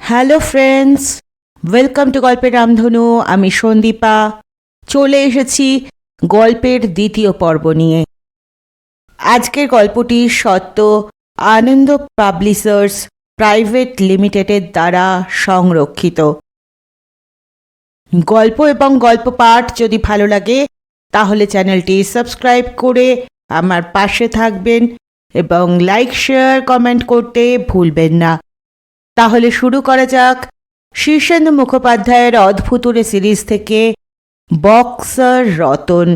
Hello friends, welcome to গল্পের রামধনু। আমি সন্দীপা। চলে এসেছি গল্পের দ্বিতীয় পর্ব নিয়ে। আজকের গল্পটি সত্য আনন্দ পাবলিশার্স প্রাইভেট লিমিটেডের দ্বারা সংরক্ষিত। গল্প এবং গল্প পাঠ যদি ভালো লাগে তাহলে চ্যানেলটি সাবস্ক্রাইব করে আমার পাশে থাকবেন এবং লাইক, শেয়ার, কমেন্ট করতে ভুলবেন না। তাহলে শুরু করা যাক শীর্ষেন্দু মুখোপাধ্যায়ের অদ্ভুতুরে সিরিজ থেকে বক্সার রতন।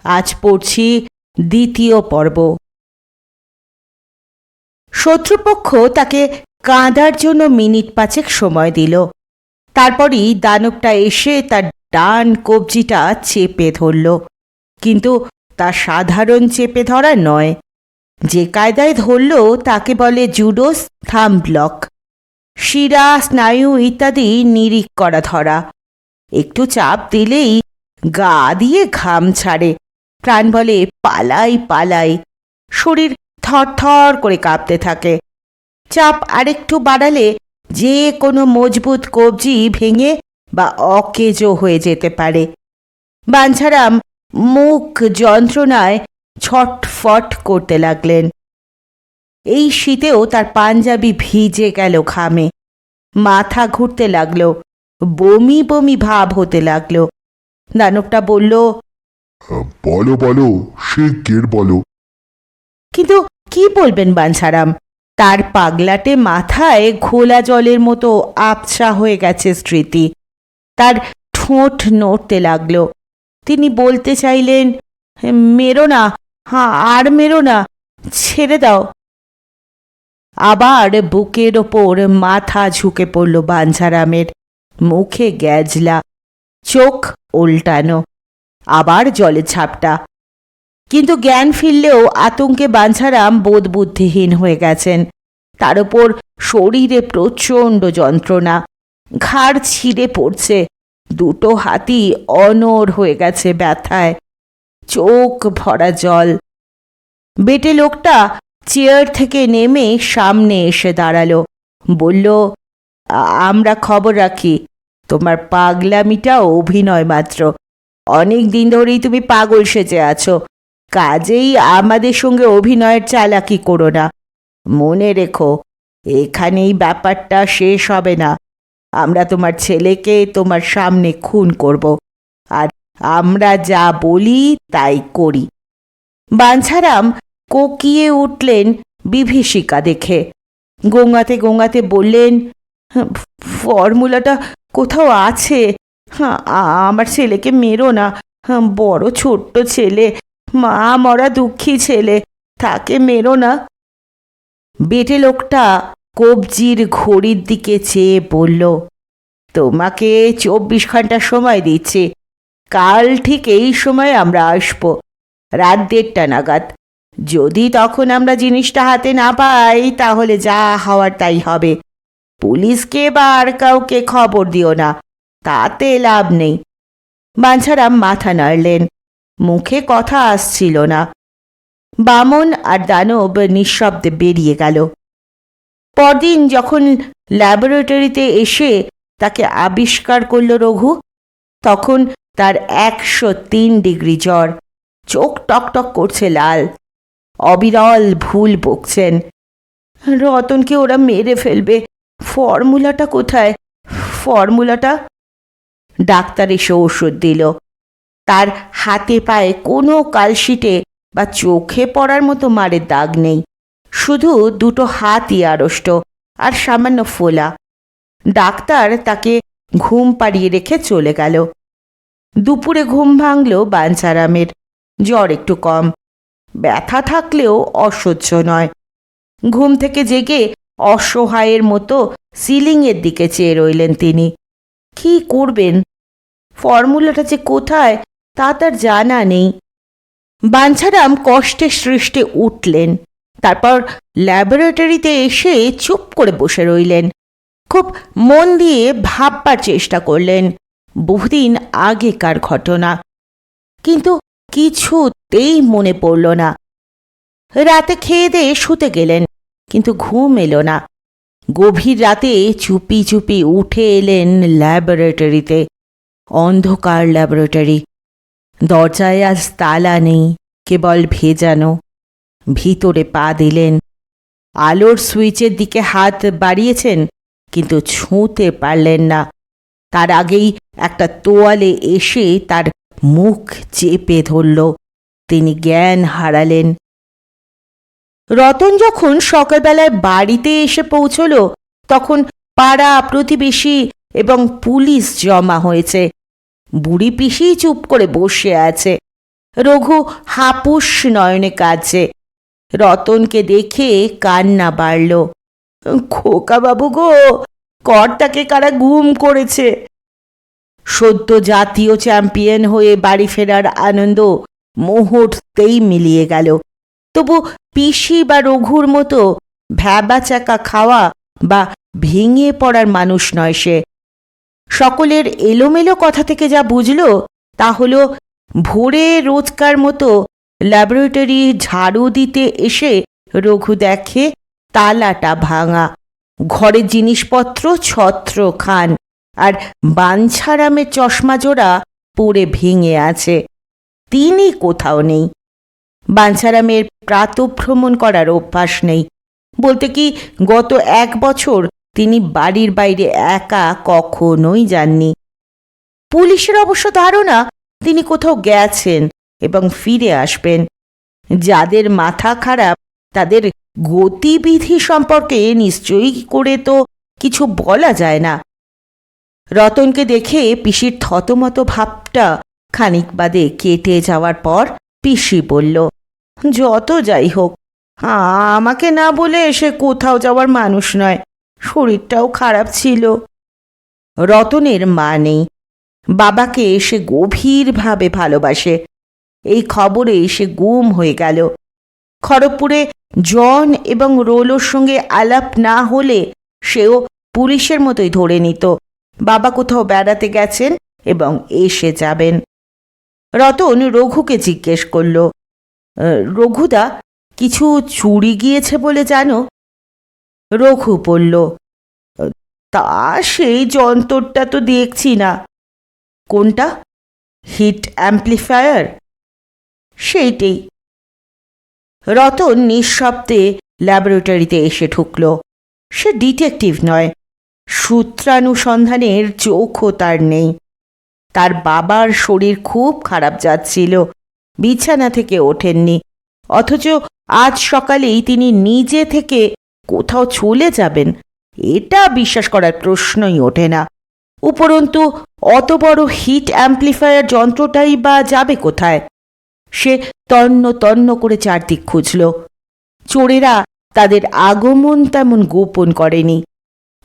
আজ পড়ছি দ্বিতীয় পর্ব। শত্রুপক্ষ তাকে কাঁদার জন্য মিনিট 5 সময় দিল। তারপরই দানবটা এসে তার ডান কবজিটা চেপে ধরল, কিন্তু তা সাধারণ চেপে ধরা নয়। যে কায়দায় ধরল তাকে বলে জুডোস থাম ব্লক। শিরা, স্নায়ু ইত্যাদি নিরিখ করা ধরা। একটু চাপ দিলেই গা দিয়ে ঘাম ছাড়ে, প্রাণ বলে পালাই পালাই। শরীর থরথর করে কাঁপতে থাকে। চাপ আরেকটু বাড়ালে যে কোনো মজবুত কবজি ভেঙে বা অকেজো হয়ে যেতে পারে। বাঞ্ছারাম মুখ যন্ত্রণায় ছটফট করতে লাগলেন। এই শীতেও তার পাঞ্জাবি ভিজে গেল ঘামে। মাথা ঘুরতে লাগলো, বমি বমি ভাব হতে লাগলো। দানবটা বলল, বলো বলো, শিগগির বলো। কিন্তু কি বলবেন বাঞ্ছারাম? তার পাগলাটে মাথায় ঘোলা জলের মতো আবছা হয়ে গেছে স্মৃতি। তার ঠোঁট নড়তে লাগলো। তিনি বলতে চাইলেন, মেরো না, আর মেরো না, ছেড়ে দাও। আবার বুকের ওপর মাথা ঝুঁকে পড়ল বাঞ্ছারামের। মুখে গ্যাজলা, চোখ উল্টানো, আবার জলে ঝাপটা। কিন্তু জ্ঞান ফিরলেও আতঙ্কে বাঞ্ছারাম বোধবুদ্ধিহীন হয়ে গেছেন। তার ওপর শরীরে প্রচণ্ড যন্ত্রণা, ঘাড় ছিঁড়ে পড়ছে, দুটো হাতই অনড় হয়ে গেছে ব্যথায়, চোখ ভরা জল। বেটে লোকটা চেয়ার থেকে নেমে সামনে এসে দাঁড়ালো, বলল, আমরা খবর রাখি। তোমার পাগলামিটা অভিনয় মাত্র। অনেক দিন ধরেই তুমি পাগল সেজে আছো, কাজেই আমাদের সঙ্গে অভিনয়ের চালাকি করো না। মনে রেখো, এখানেই ব্যাপারটা শেষ হবে না। আমরা তোমার ছেলেকে তোমার সামনে খুন করব, আর আমরা যা বলি তাই করি। বাঞ্ছারাম কোকিয়ে উঠলেন বিভীষিকা দেখে। গোঙাতে গোঙাতে বললেন, ফর্মুলাটা কোথাও আছে। আমার ছেলেকে মেরো না, বড় ছোট্ট ছেলে, মা মরা দুঃখী ছেলে, তাকে মেরো না। বেটে লোকটা কবজির ঘড়ির দিকে চেয়ে বলল, তোমাকে 24 ঘন্টা সময় দিচ্ছি। কাল ঠিক এই সময় আমরা আসব, রাত 1:30 নাগাদ। যদি তখন আমরা জিনিসটা হাতে না পাই তাহলে যা হওয়ার তাই হবে। পুলিশকে বা আর কাউকে খবর দিও না, তাতে লাভ নেই। বাঞ্ছারাম মাথা নাড়লেন, মুখে কথা আসছিল না। বামন আর দানব নিঃশব্দে বেরিয়ে গেল। পরদিন যখন ল্যাবরেটরিতে এসে তাকে আবিষ্কার করল রঘু, তখন তার 103 ডিগ্রি জ্বর, চোখ টকটক করছে লাল, অবিরল ভুল বকছেন। রতনকে ওরা মেরে ফেলবে, ফর্মুলাটা কোথায়? ফর্মুলাটা? ডাক্তার এসে ওষুধ দিল। তার হাতে পায়ে কোনো কালশিটে বা চোখে পড়ার মতো মারের দাগ নেই, শুধু দুটো হাতই আড়ষ্ট আর সামান্য ফোলা। ডাক্তার তাকে ঘুম পাড়িয়ে রেখে চলে গেল। দুপুরে ঘুম ভাঙল বাঞ্ছারামের। জ্বর একটু কম, ব্যথা থাকলেও অসহ্য নয়। ঘুম থেকে জেগে অসহায়ের মতো সিলিংয়ের দিকে চেয়ে রইলেন তিনি। কি করবেন? ফর্মুলাটা যে কোথায় তা তার জানা নেই। বাঞ্ছারাম কষ্টে সৃষ্টে উঠলেন। তারপর ল্যাবরেটরিতে এসে চুপ করে বসে রইলেন। খুব মন দিয়ে ভাববার চেষ্টা করলেন, বহুদিন আগেকার ঘটনা। কিন্তু কিছুতেই মনে পড়ল না। রাতে খেয়ে দিয়ে শুতে গেলেন, কিন্তু ঘুম এলো না। গভীর রাতে চুপি চুপি উঠে এলেন ল্যাবরেটরিতে। অন্ধকার ল্যাবরেটরি, দরজায় আজ তালা নেই, কেবল ভেজানো। ভিতরে পা দিলেন, আলোর সুইচের দিকে হাত বাড়িয়েছেন, কিন্তু ছুঁতে পারলেন না। তার আগেই একটা তোয়ালে এসে তার মুখ চেপে ধরল। তিনি জ্ঞান হারালেন। রতন যখন সকালবেলায় বাড়িতে এসে পৌঁছল, তখন পাড়া প্রতিবেশী এবং পুলিশ জমা হয়েছে। বুড়ি পিসি চুপ করে বসে আছে। রঘু হাপুস নয়নে কাঁদছে। রতনকে দেখে কান্না বাড়ল। খোকা বাবু গো, কর্তাকে কারা গুম করেছে। সদ্য জাতীয় চ্যাম্পিয়ন হয়ে বাড়ি ফেরার আনন্দ মুহূর্তেই মিলিয়ে গেল। তবু পিসি বা রঘুর মতো ভ্যাবাচাকা খাওয়া বা ভেঙে পড়ার মানুষ নয় সে। সকলের এলোমেলো কথা থেকে যা বুঝল তা হলো, ভোরে রোজকার মতো ল্যাবরেটরি ঝাড়ু দিতে এসে রঘু দেখে তালাটা ভাঙা, ঘরের জিনিসপত্র ছত্র খান, আর বাঞ্ছারামের চশমা জোড়া পড়ে ভেঙে আছে। তিনি কোথাও নেই। বাঞ্ছারামের প্রাতঃভ্রমণ করার অভ্যাস নেই, বলতে কি গত 1 বছর তিনি বাড়ির বাইরে একা কখনোই যাননি। পুলিশের অবশ্য ধারণা তিনি কোথাও গেছেন এবং ফিরে আসবেন। যাদের মাথা খারাপ তাদের গতিবিধি সম্পর্কে নিশ্চয়ই করে তো কিছু বলা যায় না। রতনকে দেখে পিসির থতমত ভাবটা খানিক বাদে কেটে যাওয়ার পর পিসি বলল, যত যাই হোক, আমাকে না বলে এসে কোথাও যাওয়ার মানুষ নয়। শরীরটাও খারাপ ছিল। রতনের মা নেই। বাবাকে সে গভীরভাবে ভালোবাসে। এই খবরে সে গুম হয়ে গেল। খড়গপুরে জন এবং রোলোর সঙ্গে আলাপ না হলে সেও পুলিশের মতোই ধরে নিত বাবা কোথাও বেড়াতে গেছেন এবং এসে যাবেন। রতন রঘুকে জিজ্ঞেস করল, রঘুদা, কিছু চুরি গিয়েছে বলে জানো? রঘু বলল, তা সেই যন্ত্রটা তো দেখছি না। কোনটা? Hit amplifier? সেইটাই। রতন নিঃশব্দে ল্যাবরেটরিতে এসে ঢুকল। সে ডিটেকটিভ নয়, সূত্রানুসন্ধানের চোখও তার নেই। তার বাবার শরীর খুব খারাপ যাচ্ছিল, বিছানা থেকে ওঠেননি, অথচ আজ সকালেই তিনি নিজে থেকে কোথাও চলে যাবেন এটা বিশ্বাস করার প্রশ্নই ওঠে না। উপরন্তু অত বড় হিট অ্যাম্প্লিফায়ার যন্ত্রটাই বা যাবে কোথায়? সে তন্ন তন্ন করে চারদিক খুঁজল। চোরেরা তাদের আগমন তেমন গোপন করেনি।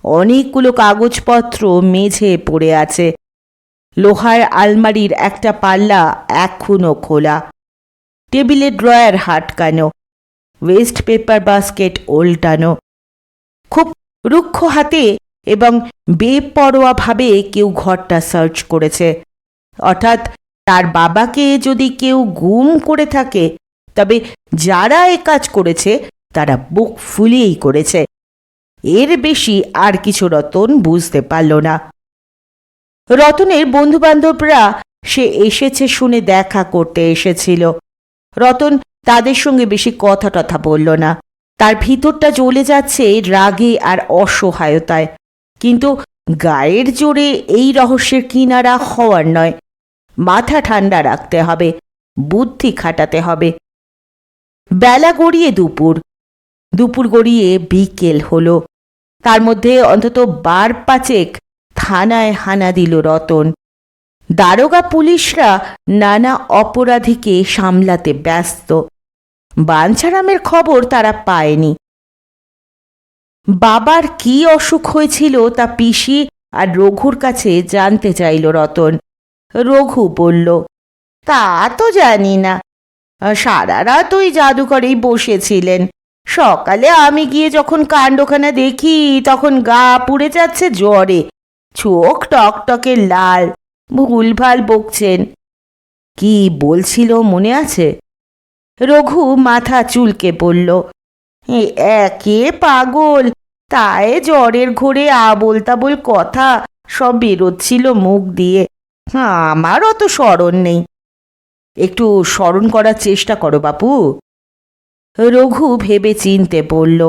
অনেকগুলো কাগজপত্র মেঝে পড়ে আছে। লোহার আলমারির একটা পাল্লা এখনো খোলা। টেবিলের ড্রয়ার হাটকানো, ওয়েস্ট পেপার বাস্কেট ওল্টানো। খুব রুক্ষ হাতে এবং বেপরোয়াভাবে কেউ ঘরটা সার্চ করেছে। অর্থাৎ তার বাবাকে যদি কেউ গুম করে থাকে, তবে যারা এ কাজ করেছে তারা বুক ফুলিয়েই করেছে। এর বেশি আর কিছু রতন বুঝতে পারল না। রতনের বন্ধুবান্ধবরা সে এসেছে শুনে দেখা করতে এসেছিল। রতন তাদের সঙ্গে বেশি কথা টথা বলল না। তার ভিতরটা জ্বলে যাচ্ছে রাগে আর অসহায়তায়, কিন্তু গায়ের জোরে এই রহস্যের কিনারা হওয়ার নয়। মাথা ঠান্ডা রাখতে হবে, বুদ্ধি খাটাতে হবে। বেলা গড়িয়ে দুপুর গড়িয়ে বিকেল হলো। তার মধ্যে অন্তত 12-5 থানায় হানা দিল রতন। দারোগা পুলিশরা নানা অপরাধীকে সামলাতে ব্যস্ত। বাঞ্ছারামের খবর তারা পায়নি। বাবার কি অসুখ হয়েছিল তা পিসি আর রঘুর কাছে জানতে চাইল রতন। রঘু বলল, তা তো জানি না, সারা রাত ওই জাদুঘরেই বসেছিলেন। সকালে আমি গিয়ে যখন কাণ্ডখানা দেখি তখন গা পুড়ে যাচ্ছে জ্বরে, চোখ টকটকে লাল, ভুলভাল বকছেন। কি বলছিল মনে আছে? রঘু মাথা চুলকে বলল, একে পাগল, তাই জ্বরের ঘোরে আবোল তাবোল কথা সব বেরোচ্ছিল মুখ দিয়ে। আমার অত স্মরণ নেই। একটু স্মরণ করার চেষ্টা করো বাপু। রঘু ভেবে চিনতে বলল,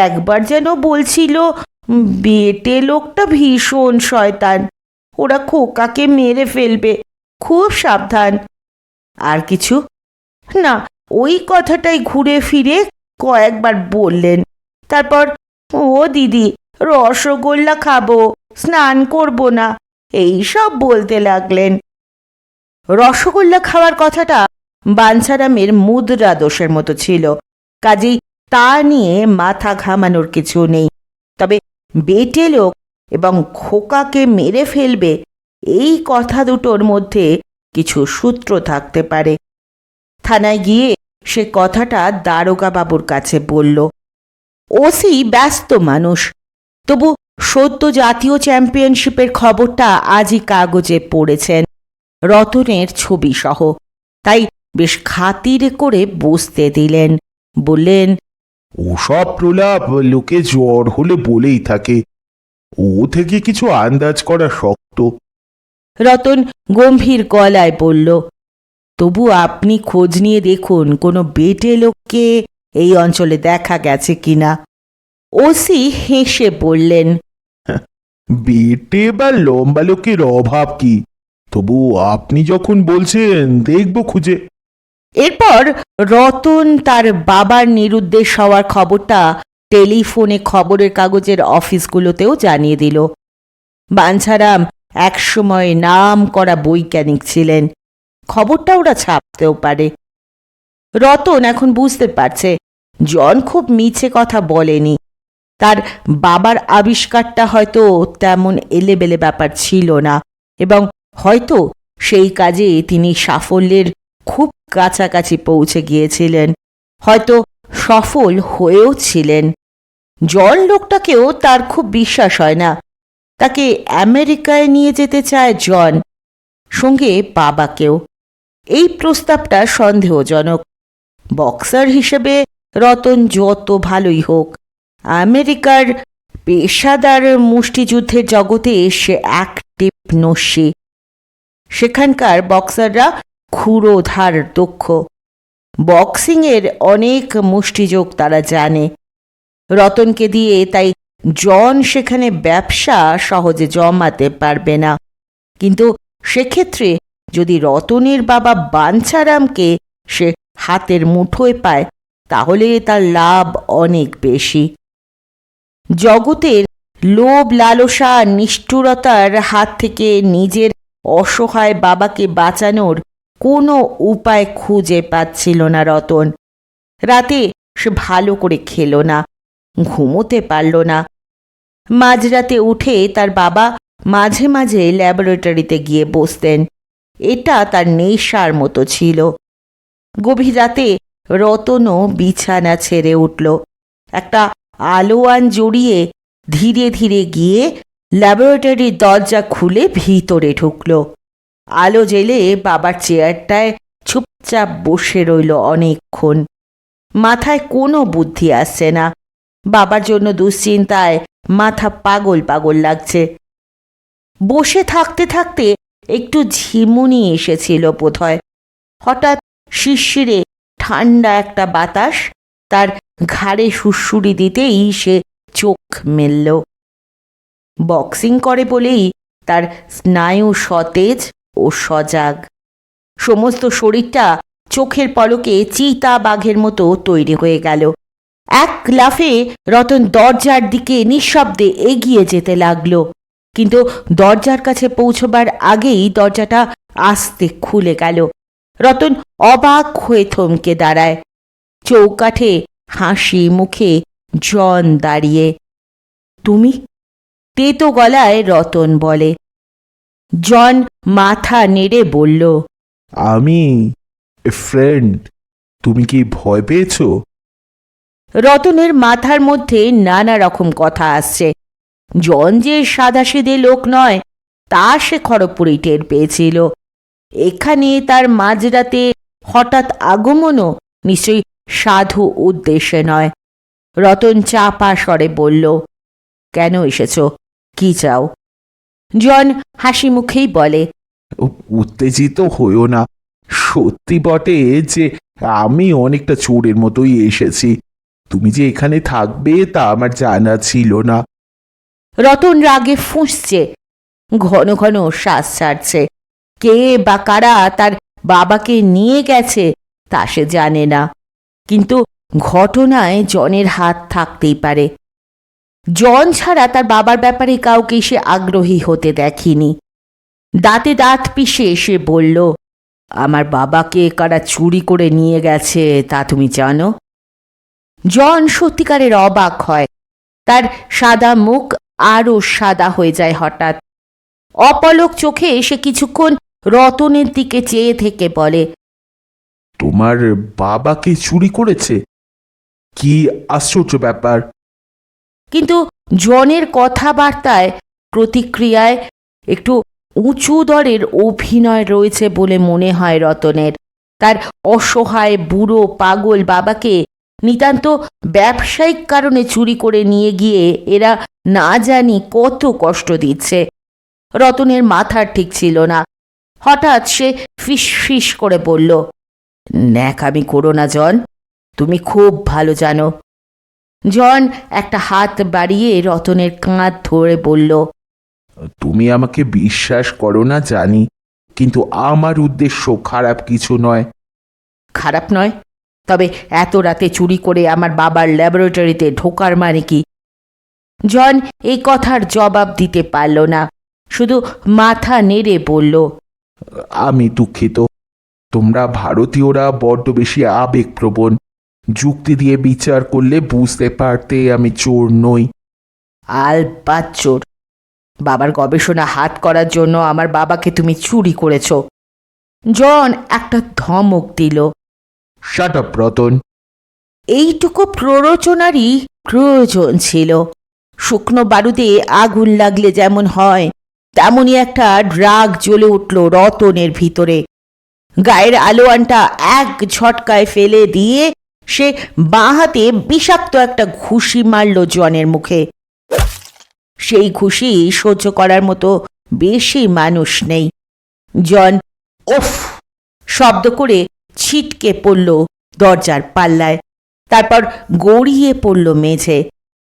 একবার যেন বলছিল বেটে লোকটা ভীষণ শয়তান, ওরা খোকাকে মেরে ফেলবে, খুব সাবধান। আর কিছু না, ওই কথাটাই ঘুরে ফিরে কয়েকবার বললেন। তারপর, ও দিদি রসগোল্লা খাবো, স্নান করব না, এই সব বলতে লাগলেন। রসগোল্লা খাওয়ার কথাটা বাঞ্ছারামের মুদ্রা দোষের মতো ছিল, কাজেই তা নিয়ে মাথা ঘামানোর কিছু নেই। তবে বেটে লোক এবং খোকাকে মেরে ফেলবে, এই কথা দুটোর মধ্যে কিছু সূত্র থাকতে পারে। থানায় গিয়ে সে কথাটা দারোগা বাবুর কাছে বলল। ওসি ব্যস্ত মানুষ, তবু সদ্য জাতীয় চ্যাম্পিয়নশিপের খবরটা আজই কাগজে পড়েছেন, রতনের ছবি সহ। তাই বেশ খাতিরে করে বসতে দিলেন। বললেন, ওসব প্রলাপ লোকে জ্বর হলে বলেই থাকে, ও থেকে কিছু আন্দাজ করা শক্ত। রতন গম্ভীর গলায় বলল, তবু আপনি খোঁজ নিয়ে দেখুন কোনো বেটে লোককে এই অঞ্চলে দেখা গেছে কিনা। ওসি হেসে বললেন, বেটে বা লম্বা লোকের অভাব কি, তবু আপনি যখন বলছেন দেখব খুঁজে। এরপর রতন তার বাবার নিরুদ্দেশ হওয়ার খবরটা টেলিফোনে খবরের কাগজের অফিসগুলোতেও জানিয়ে দিল। বাঞ্ছারাম একসময় নাম করা বৈজ্ঞানিক ছিলেন, খবরটা ওরা ছাপতেও পারে। রতন এখন বুঝতে পারছে জন খুব মিছে কথা বলেনি। তার বাবার আবিষ্কারটা হয়তো তেমন এলেবেলে ব্যাপার ছিল না, এবং হয়তো সেই কাজে তিনি সাফল্যের খুব কাছাকাছি পৌঁছে গিয়েছিলেন, হয়তো সফল হয়েও ছিলেন। জন লোকটাকেও তার খুব বিশ্বাস হয় না। তাকে আমেরিকায় নিয়ে যেতে চায় জন, সঙ্গে বাবাকেও। এই প্রস্তাবটা সন্দেহজনক। বক্সার হিসেবে রতন যত ভালোই হোক, আমেরিকার পেশাদার মুষ্টিযুদ্ধের জগতে সে অ্যাক্টিভ নস্যি। সেখানকার বক্সাররা ক্ষুরোধার দক্ষ, বক্সিংয়ের অনেক মুষ্টিযোগ তারা জানে। রতনকে দিয়ে তাই জন সেখানে ব্যবসা সহজে জমাতে পারবে না। কিন্তু সেক্ষেত্রে যদি রতনের বাবা বাঞ্ছারামকে সে হাতের মুঠোয় পায়, তাহলে তার লাভ অনেক বেশি। জগতের লোভ লালসা নিষ্ঠুরতার হাত থেকে নিজের অসহায় বাবাকে বাঁচানোর কোনো উপায় খুঁজে পাচ্ছিল না রতন। রাতে সে ভালো করে খেলো না, ঘুমোতে পারল না। মাঝরাতে উঠে তার বাবা মাঝে মাঝে ল্যাবরেটরিতে গিয়ে বসতেন, এটা তার নেশার মতো ছিল। গভীর রাতে রতনও বিছানা ছেড়ে উঠল, একটা আলোয়ান জড়িয়ে ধীরে ধীরে গিয়ে ল্যাবরেটরির দরজা খুলে ভিতরে ঢুকল। আলো জেলে বাবার চেয়ারটায় চুপচাপ বসে রইল অনেকক্ষণ। মাথায় কোনো বুদ্ধি আসছে না, বাবার জন্য দুশ্চিন্তায় মাথা পাগল পাগল লাগছে। বসে থাকতে থাকতে একটু ঝিমুনি এসেছিল বোধহয়। হঠাৎ শিরশিরে ঠান্ডা একটা বাতাস তার ঘাড়ে সুড়সুড়ি দিতেই সে চোখ মেলল। বক্সিং করে বলেই তার স্নায়ু সতেজ ও সজাগ। সমস্ত শরীরটা চোখের পলকে চিতা বাঘের মতো তৈরি হয়ে গেল। এক লাফে রতন দরজার দিকে নিঃশব্দে এগিয়ে যেতে লাগলো, কিন্তু দরজার কাছে পৌঁছবার আগেই দরজাটা আস্তে খুলে গেল। রতন অবাক হয়ে থমকে দাঁড়ায়। চৌকাঠে হাসি মুখে জন দাঁড়িয়ে। তুমি? তেতো গলায় রতন বলে। জন মাথা নেড়ে বলল, আমি ফ্রেন্ড। তুমি কি ভয় পেয়েছো? রতনের মাথার মধ্যে নানা রকম কথা আসছে। জন যে সাদাসিধে লোক নয় তা সে খড়গপুরেই টের পেয়েছিল। এখানে তার মাঝরাতে হঠাৎ আগমনও নিশ্চয়ই সাধু উদ্দেশ্যে নয়। রতন চাপা স্বরে বলল, কেন এসেছ, কি চাও? জন হাসি মুখেই বলে, উত্তেজিত হইও না। সত্যি বটে যে আমি অনেকটা চোরের মতোই এসেছি। তুমি যে এখানে থাকবে তা আমার জানা ছিল না। রতন রাগে ফুঁসছে, ঘন ঘন শ্বাস ছাড়ছে। কে বা কারা তার বাবাকে নিয়ে গেছে তা সে জানে না, কিন্তু ঘটনায় জনের হাত থাকতেই পারে। জন ছাড়া তার বাবার ব্যাপারে কাউকে সে আগ্রহী হতে দেখেনি। দাঁতে দাঁত পিষে সে বলল, আমার বাবাকে কারা চুরি করে নিয়ে গেছে তা তুমি জানো? জন সত্যিকারের অবাক হয়। তার সাদা মুখ আরও সাদা হয়ে যায় হঠাৎ। অপলক চোখে সে কিছুক্ষণ রতনের দিকে চেয়ে থেকে বলে, তোমার বাবাকে চুরি করেছে? কি আশ্চর্য ব্যাপার! কিন্তু জনের কথাবার্তায়, প্রতিক্রিয়ায় একটু উঁচু দরের অভিনয় রয়েছে বলে মনে হয় রতনের। তার অসহায় বুড়ো পাগল বাবাকে নিতান্ত ব্যবসায়িক কারণে চুরি করে নিয়ে গিয়ে এরা না জানি কত কষ্ট দিচ্ছে। রতনের মাথার ঠিক ছিল না। হঠাৎ সে ফিস ফিস করে বলল, ন্যাকামি করো না জন, তুমি খুব ভালো জানো। জন একটা হাত বাড়িয়ে রতনের কাঁধ ধরে বলল, তুমি আমাকে বিশ্বাস করো না জানি, কিন্তু আমার উদ্দেশ্য খারাপ কিছু নয়। খারাপ নয়? তবে এত রাতে চুরি করে আমার বাবার ল্যাবরেটরিতে ঢোকার মানে কি? জন এই কথার জবাব দিতে পারল না, শুধু মাথা নেড়ে বলল, আমি দুঃখিত। তোমরা ভারতীয়রা বড্ড বেশি আবেগপ্রবণ। যুক্তি দিয়ে বিচার করলে বুঝতে পারতে আমি চোর নই। আলবাত চোর। বাবার গবেষণা হাত করার জন্য আমার বাবাকে তুমি চুরি করেছ। জন একটা ধমক দিল। Shut up Ratan. এইটুকু প্ররোচনারই প্রয়োজন ছিল। শুকনো বারুদে আগুন লাগলে যেমন হয়, তেমনই একটা ড্রাগ জ্বলে উঠল রতনের ভিতরে। গায়ের আলোয়ানটা এক ঝটকায় ফেলে দিয়ে সে বাঁ হাতে বিষাক্ত একটা ঘুষি মারল জনের মুখে। সেই ঘুষি সহ্য করার মতো বেশি মানুষ নেই। জন উফ শব্দ করে ছিটকে পড়ল দরজার পাল্লায়, তারপর গড়িয়ে পড়ল মেঝে।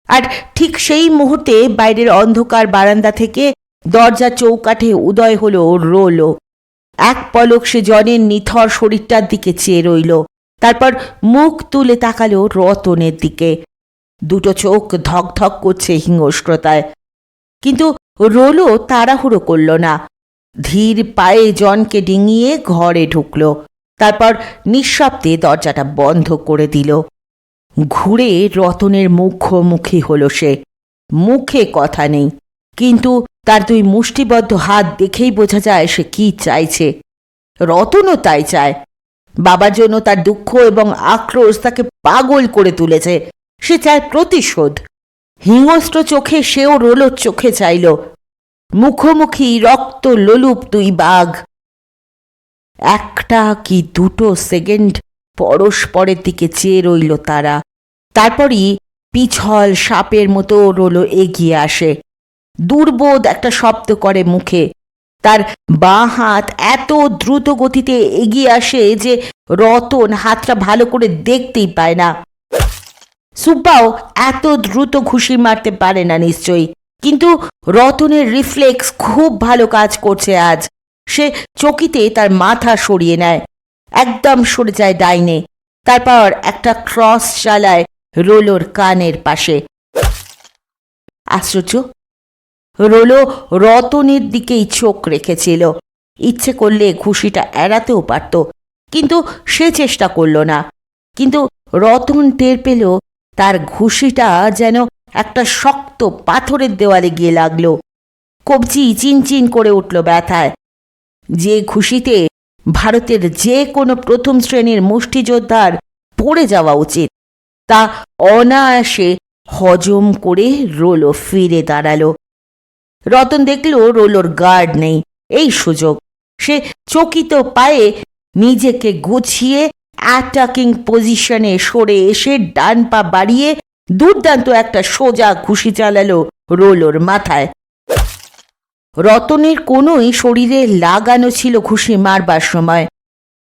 আর ঠিক সেই মুহূর্তে বাইরের অন্ধকার বারান্দা থেকে দরজা চৌকাঠে উদয় হলো রোলো। এক পলক সে জনের নিথর শরীরটার দিকে চেয়ে রইল, তারপর মুখ তুলে তাকালো রতনের দিকে। দুটো চোখ ধকধক করছে হিংস্রতায়। কিন্তু রোলো তাড়াহুড়ো করল না, ধীর পায়ে জনকে ডিঙিয়ে ঘরে ঢুকল, তারপর নিঃশব্দে দরজাটা বন্ধ করে দিল। ঘুরে রতনের মুখোমুখি হলো সে। মুখে কথা নেই, কিন্তু তার দুই মুষ্টিবদ্ধ হাত দেখেই বোঝা যায় সে কি চাইছে। রতনও তাই চায়। বাবার জন্য তার দুঃখ এবং আক্রোশ তাকে পাগল করে তুলেছে। সে চায় প্রতিশোধ। হিংস্র চোখে সেও রোলোর চোখে চাইল। মুখোমুখি রক্ত লোলুপ দুই বাঘ। একটা কি দুটো সেকেন্ড পরস্পরের দিকে চেয়ে রইল তারা। তারপরই পিছল সাপের মতো রোলো এগিয়ে আসে। দুর্বোধ একটা শব্দ করে মুখে। তার বাঁ হাত এত দ্রুত গতিতে এগিয়ে আসে যে রতন হাতটা ভালো করে দেখতেই পায় না। সুব্বাও এত দ্রুত ঘুষি মারতে পারে না নিশ্চয়ই, কিন্তু রতনের রিফ্লেক্স খুব ভালো কাজ করছে আজ। সে চকিতে তার মাথা সরিয়ে নেয়, একদম সরে যায় ডাইনে, তারপর একটা ক্রস চালায় রোলোর কানের পাশে। আশ্চর্য, রোলো রতনের দিকেই চোখ রেখেছিল। ইচ্ছে করলে ঘুষিটা এড়াতেও পারত, কিন্তু সে চেষ্টা করল না। কিন্তু রতন টের পেল তার ঘুষিটা যেন একটা শক্ত পাথরের দেওয়ালে গিয়ে লাগল। কবজি চিনচিন করে উঠল ব্যথায়। যে ঘুষিতে ভারতের যে কোনো প্রথম শ্রেণীর মুষ্টিযোদ্ধার পড়ে যাওয়া উচিত, তা অনায়াসে হজম করে রোলো ফিরে দাঁড়ালো। রতন দেখল রোলোর গার্ড নেই। এই সুযোগ। সে চকিত পায়ে নিজেকে গুছিয়ে অ্যাটাকিং পজিশনে সরে এসে ডান পা বাড়িয়ে দুর্দান্ত একটা সোজা ঘুষি চালালো রোলোর মাথায়। রতনের কোনোই শরীরে লাগানো ছিল ঘুষি মারবার সময়।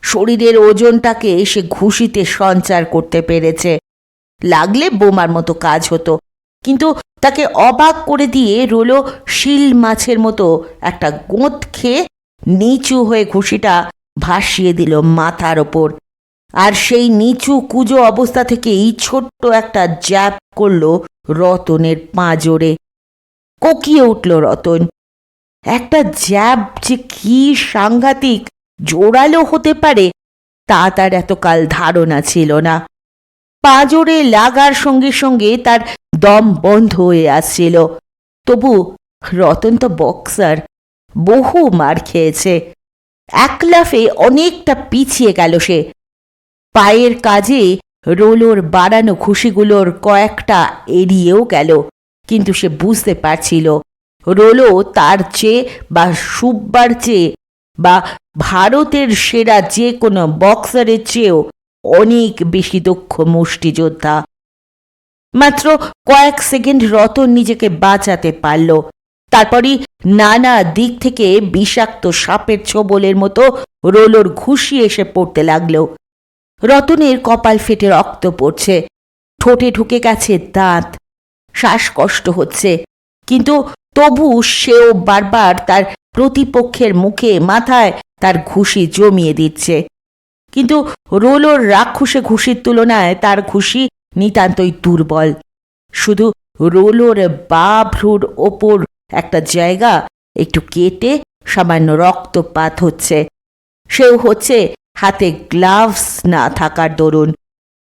শরীরের ওজনটাকে সে ঘুষিতে সঞ্চার করতে পেরেছে। লাগলে বোমার মতো কাজ হতো, কিন্তু তাকে অবাক করে দিয়ে রোলো শিল মাছের মতো একটা গোঁত খেয়ে নিচু হয়ে ঘুষিটা ভাসিয়ে দিল মাথার ওপর। আর সেই নিচু কুজো অবস্থা থেকেই ছোট্ট একটা জ্যাপ করল রতনের পাঁজরে। কোকিয়ে উঠল রতন। একটা জ্যাব যে কি সাংঘাতিক জোরালো হতে পারে তা তার এতকাল ধারণা ছিল না। পাঁজরে লাগার সঙ্গে সঙ্গে তার দম বন্ধ হয়ে আসছিল। তবু রতন তো বক্সার, বহু মার খেয়েছে। এক লাফে অনেকটা পিছিয়ে গেল সে। পায়ের কাজে রোলোর বাড়ানো ঘুষিগুলোর কয়েকটা এড়িয়েও গেল, কিন্তু সে বুঝতে পারছিল রোলো তার চেয়ে বা সুব্বার চেয়ে বা ভারতের সেরা যে কোনো বক্সারের চেয়েও অনেক বেশি দক্ষ মুষ্টিযোদ্ধা। মাত্র কয়েক সেকেন্ড রতন নিজেকে বাঁচাতে পারল। তারপরই নানা দিক থেকে বিষাক্ত সাপের ছোবলের মতো রোলোর ঘুষি এসে পড়তে লাগলো। রতনের কপাল ফেটে রক্ত পড়ছে, ঠোঁটে ঢুকে গেছে দাঁত, শ্বাসকষ্ট হচ্ছে, কিন্তু তবু সেও বারবার তার প্রতিপক্ষের মুখে মাথায় তার ঘুষি জমিয়ে দিচ্ছে। কিন্তু রোলোর রাক্ষসে ঘুষির তুলনায় তার ঘুষি নিতান্তই দুর্বল। শুধু রোলোর বা ভ্রুর ওপর একটা জায়গা একটু কেটে সামান্য রক্তপাত হচ্ছে, সেও হচ্ছে হাতে গ্লাভস না থাকার দরুন।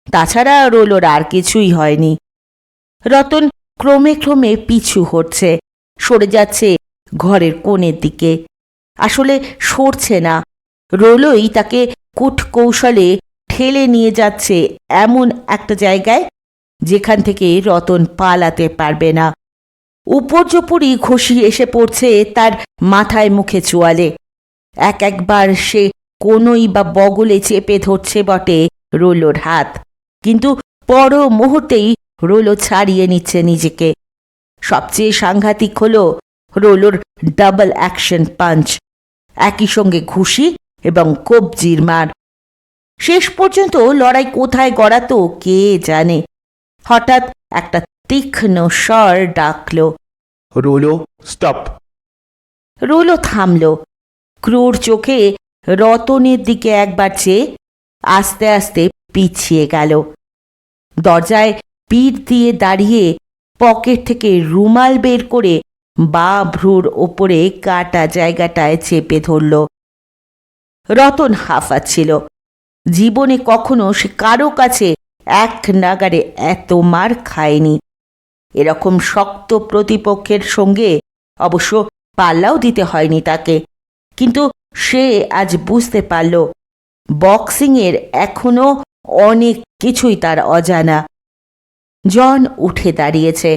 তাছাড়া রোলোর আর কিছুই হয়নি। রতন ক্রমে ক্রমে পিছু হটছে, সরে যাচ্ছে ঘরের কোণের দিকে। আসলে সরছে না, রোলোই তাকে কূটকৌশলে ঠেলে নিয়ে যাচ্ছে এমন একটা জায়গায় যেখান থেকে রতন পালাতে পারবে না। উপর্যুপরি ঘুষি এসে পড়ছে তার মাথায় মুখে চোয়ালে। একবার সে কোনোই বা বগলে চেপে ধরছে বটে রোলোর হাত, কিন্তু পর মুহূর্তেই রোলো ছাড়িয়ে নিচ্ছে নিজেকে। সবচেয়ে সাংঘাতিক হলো রোলোর ডাবল অ্যাকশন পাঞ্চ, একই সঙ্গে ঘুষি এবং কবজির মার। শেষ পর্যন্ত লড়াই কোথায় গড়াতো কে জানে। হঠাৎ একটা তীক্ষ্ণ স্বর ডাকল, রোলো স্টপ। রোলো থামল, ক্রূর চোখে রতনের দিকে একবার চেয়ে আস্তে আস্তে পিছিয়ে গেল। দরজায় পিঠ দিয়ে দাঁড়িয়ে পকেট থেকে রুমাল বের করে বা ভ্রুর ওপরে কাটা জায়গাটায় চেপে ধরল। রতন হাঁফাচ্ছিল। জীবনে কখনো সে কারো কাছে এক নাগারে এত মার খায়নি। এরকম শক্ত প্রতিপক্ষের সঙ্গে অবশ্য পাল্লাও দিতে হয়নি তাকে, কিন্তু সে আজ বুঝতে পারল বক্সিংয়ের এখনো অনেক কিছুই তার অজানা। জন উঠে দাঁড়িয়েছে,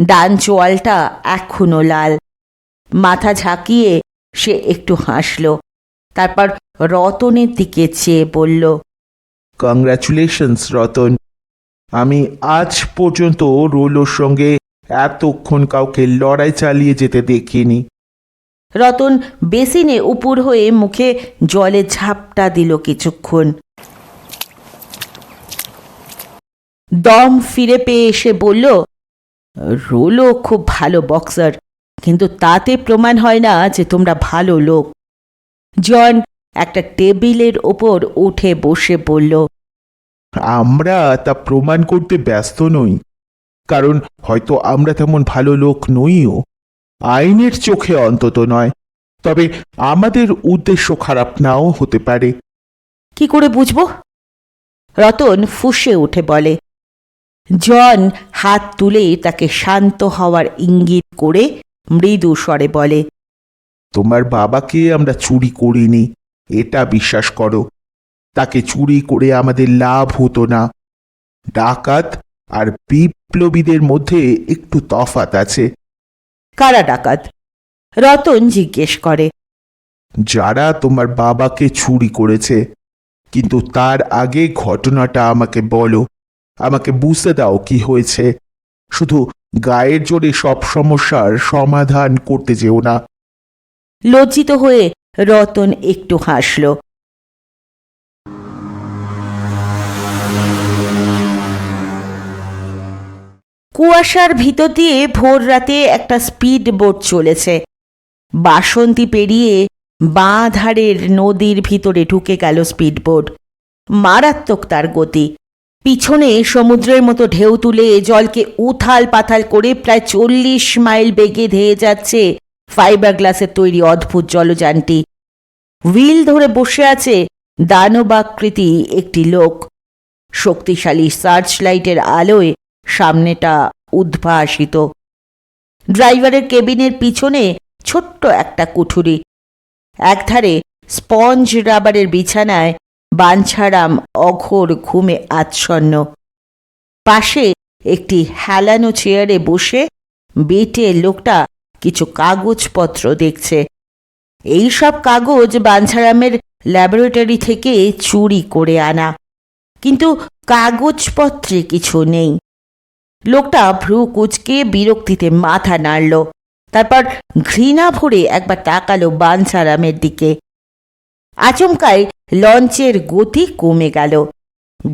ডান চোয়ালটা এখনো লাল। মাথা ঝাঁকিয়ে সে একটু হাসল, তারপর রতনের দিকে চেয়ে বলল, কংগ্রাচুলেশনস রতন। আমি আজ পর্যন্ত রোলোর সঙ্গে এতক্ষণ কাউকে লড়াই চালিয়ে যেতে দেখিনি। রতন বেসিনে উপুর হয়ে মুখে জলে ঝাপটা দিল কিছুক্ষণ। দম ফিরে পেয়ে এসে বলল, রোলো খুব ভালো বক্সার, কিন্তু তাতে প্রমাণ হয় না যে তোমরা ভালো লোক। জন একটা টেবিলের ওপর উঠে বসে বলল, আমরা তা প্রমাণ করতে ব্যস্ত নই, কারণ হয়তো আমরা তেমন ভালো লোক নইও, আইনের চোখে অন্তত নয়। তবে আমাদের উদ্দেশ্য খারাপ নাও হতে পারে। কি করে বুঝবো? রতন ফুঁসে উঠে বলে। জন হাত তুলে তাকে শান্ত হওয়ার ইঙ্গিত করে মৃদু স্বরে বলে, তোমার বাবাকে আমরা চুরি করিনি, এটা বিশ্বাস করো। তাকে চুরি করে আমাদের লাভ হতো না। ডাকাত আর বিপ্লবীদের মধ্যে একটু তফাৎ আছে। কারা ডাকাত? রতন জিজ্ঞেস করে। যারা তোমার বাবাকে চুরি করেছে। কিন্তু তার আগে ঘটনাটা আমাকে বলো। আমাকে বুঝতে দাও কি হয়েছে। শুধু গায়ের জোরে সব সমস্যার সমাধান করতে যেও না। লজ্জিত হয়ে রতন একটু হাসল। কুয়াশার ভিতর দিয়ে ভোর রাতে একটা স্পিড বোট চলেছে। বাসন্তী পেরিয়ে বাঁ ধারের নদীর ভিতরে ঢুকে গেল স্পিড বোট। মারাত্মক তার গতি। পিছনে সমুদ্রের মতো ঢেউ তুলে জলকে উথাল পাথাল করে প্রায় 40 মাইল বেগে ধেয়ে যাচ্ছে ফাইবার গ্লাসের তৈরি অদ্ভুত জলযানটি। হুইল ধরে বসে আছে দানবাকৃতি একটি লোক। শক্তিশালী সার্চ লাইটের আলোয় সামনেটা উদ্ভাসিত। ড্রাইভারের কেবিনের পিছনে ছোট্ট একটা কুঠুরি। একধারে স্পঞ্জ রাবারের বিছানায় বাঞ্ছারাম অঘোর ঘুমে আচ্ছন্ন। পাশে একটি হেলানো চেয়ারে বসে বেটে লোকটা কিছু কাগজপত্র দেখছে। এই সব কাগজ বাঞ্ছারামের ল্যাবরেটরি থেকে চুরি করে আনা, কিন্তু কাগজপত্রে কিছু নেই। লোকটা ভ্রু কুঁচকে বিরক্তিতে মাথা নাড়ল, তারপর ঘৃণা ভরে একবার তাকালো বাঞ্ছারামের দিকে। আচমকায় লঞ্চের গতি কমে গেল।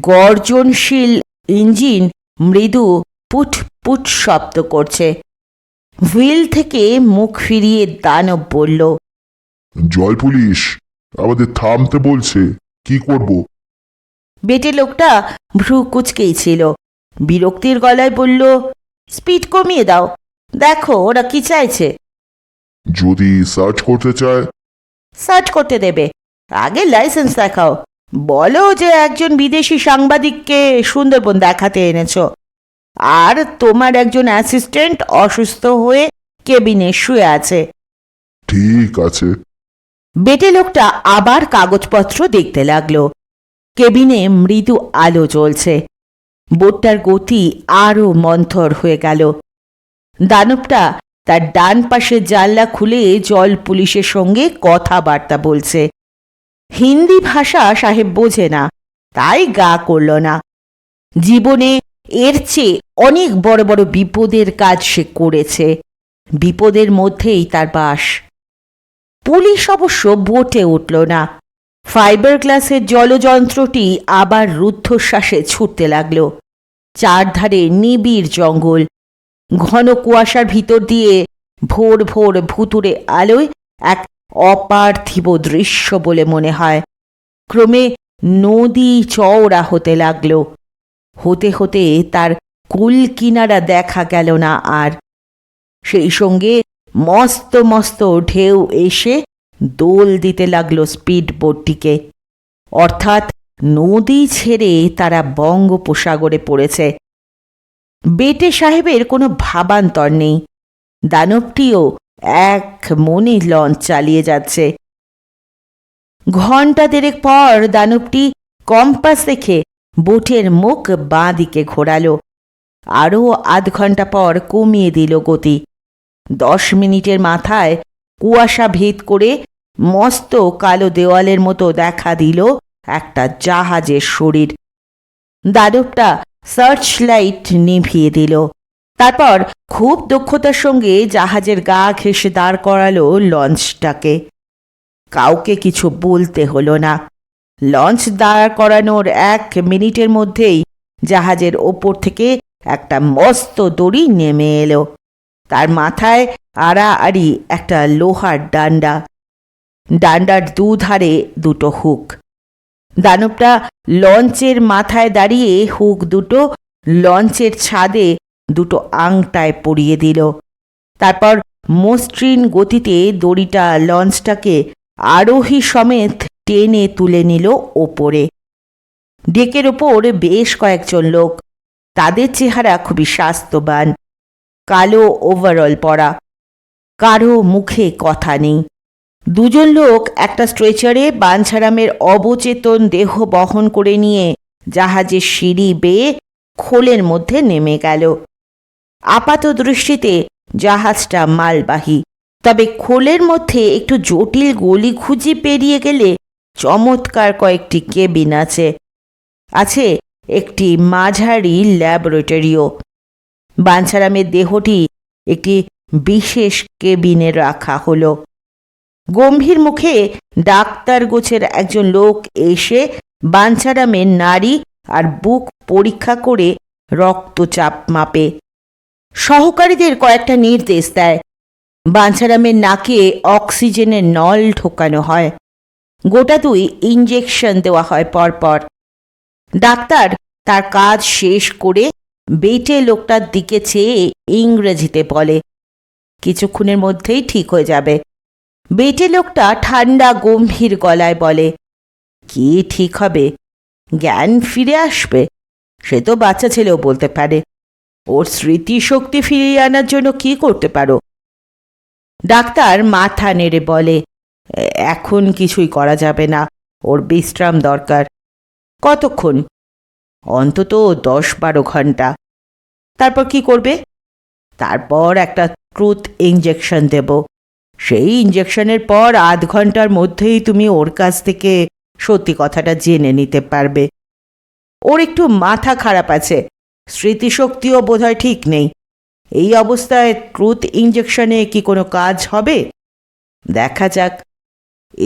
গর্জনশীল ইঞ্জিন মৃদু পুট পুট শব্দ করছে। হুইল থেকে মুখ ফিরিয়ে দানব বলল, জল পুলিশ আমাদের থামতে বলছে, কি করব? বেটে লোকটা ভ্রু কুঁচকেই ছিল। বিরক্তির গলায় বলল, স্পিড কমিয়ে দাও, দেখো ওরা কি চাইছে। যদি সার্চ করতে চায়? সার্চ করতে দেবে, আগে লাইসেন্স দেখাও। বলো যে একজন বিদেশি সাংবাদিককে সুন্দরবন দেখাতে এনেছো, আর তোমার একজন অ্যাসিস্ট্যান্ট অসুস্থ হয়ে কেবিনে শুয়ে আছে। ঠিক আছে। বেটে লোকটা আবার কাগজপত্র দেখতে লাগলো। কেবিনে মৃদু আলো জ্বলছে। বোটটার গতি আরও মন্থর হয়ে গেল। দানবটা তার ডান পাশের জানলা খুলে জল পুলিশের সঙ্গে কথাবার্তা বলছে। হিন্দি ভাষা সাহেব বোঝে না, তাই গা করল না। জীবনে এর চেয়ে অনেক বড় বড় বিপদের কাজ সে করেছে। বিপদের মধ্যেই তার বাস। পুলিশ অবশ্য বোটে উঠল না। ফাইবার গ্লাসের জলযন্ত্রটি আবার রুদ্ধশ্বাসে ছুটতে লাগল। চারধারে নিবিড় জঙ্গল। ঘন কুয়াশার ভিতর দিয়ে ভোর ভোর ভুতুরে আলোয় এক অপার্থিব দৃশ্য বলে মনে হয়। ক্রমে নদী চওড়া হতে লাগল। হতে হতে তার কুল কিনারা দেখা গেল না আর। সেই সঙ্গে মস্ত মস্ত ঢেউ এসে দোল দিতে লাগলো স্পিড বোটটিকে। অর্থাৎ নদী ছেড়ে তারা বঙ্গোপসাগরে পড়েছে। বেটে সাহেবের কোনো ভাবান্তর নেই। দানবটিও এক মনে লঞ্চ চালিয়ে যাচ্ছে। ঘণ্টা দেড়েক পর দানবটি কম্পাস দেখে বোটের মুখ বাঁ দিকে ঘোরালো। আরও আধ ঘন্টা পর কমিয়ে দিল গতি। 10 মিনিটের মাথায় কুয়াশা ভেদ করে মস্ত কালো দেওয়ালের মতো দেখা দিল একটা জাহাজের শরীর। দানবটা সার্চ লাইট নিভিয়ে দিল। তারপর খুব দক্ষতার সঙ্গে জাহাজের গা ঘেঁষে দাঁড় করালো লঞ্চটাকে। কাউকে কিছু বলতে হলো না। লঞ্চ দাঁড় করানোর 1 মিনিটের মধ্যেই জাহাজের ওপর থেকে একটা মস্ত দড়ি নেমে এলো। তার মাথায় আড়াআড়ি একটা লোহার ডান্ডা। ডান্ডার দুধারে দুটো হুক। দানবটা লঞ্চের মাথায় দাঁড়িয়ে হুক দুটো লঞ্চের ছাদে দুটো আংটায় পরিয়ে দিল। তারপর মসৃণ গতিতে দড়িটা লঞ্চটাকে আরোহী সমেত টেনে তুলে নিল ওপরে। ডেকের ওপর বেশ কয়েকজন লোক। তাদের চেহারা খুবই স্বাস্থ্যবান, কালো ওভারঅল পরা। কারো মুখে কথা নেই। দুজন লোক একটা স্ট্রেচারে বাঞ্ছারামের অবচেতন দেহ বহন করে নিয়ে জাহাজের সিঁড়ি বেয়ে খোলের মধ্যে নেমে গেল। আপাত দৃষ্টিতে জাহাজটা মালবাহী, তবে খোলের মধ্যে একটু জটিল গলি খুঁজে পেরিয়ে গেলে চমৎকার কয়েকটি কেবিন আছে। আছে একটি মাঝারি ল্যাবরেটরিও। বাঞ্ছারামের দেহটি একটি বিশেষ কেবিনে রাখা হলো। গম্ভীর মুখে ডাক্তার গোছের একজন লোক এসে বাঞ্ছারামের নাড়ি আর বুক পরীক্ষা করে রক্তচাপ মাপে। সহকারীদের কয়েকটা নির্দেশ দেয়। বাঞ্ছারামের নাকে অক্সিজেনের নল ঢোকানো হয়। গোটা 2 ইঞ্জেকশন দেওয়া হয় পরপর। ডাক্তার তার কাজ শেষ করে বেটে লোকটার দিকে চেয়ে ইংরেজিতে বলে, কিছুক্ষণের মধ্যেই ঠিক হয়ে যাবে। বেটে লোকটা ঠান্ডা গম্ভীর গলায় বলে, কি ঠিক হবে? জ্ঞান ফিরে আসবে? সে তো বাচ্চা ছেলেও বলতে পারে। ওর স্মৃতিশক্তি ফিরিয়ে আনার জন্য কি করতে পারো? ডাক্তার মাথা নেড়ে বলে, এখন কিছুই করা যাবে না, ওর বিশ্রাম দরকার। কতক্ষণ? অন্তত 10-12 ঘন্টা। তারপর কি করবে? তারপর একটা ট্রুথ ইঞ্জেকশন দেব। সেই ইঞ্জেকশনের পর 8 ঘন্টার মধ্যেই তুমি ওর কাছ থেকে সত্যি কথাটা জেনে নিতে পারবে। ওর একটু মাথা খারাপ আছে, স্মৃতিশক্তিও বোধহয় ঠিক নেই। এই অবস্থায় ট্রুথ ইঞ্জেকশনে কি কোনো কাজ হবে? দেখা যাক।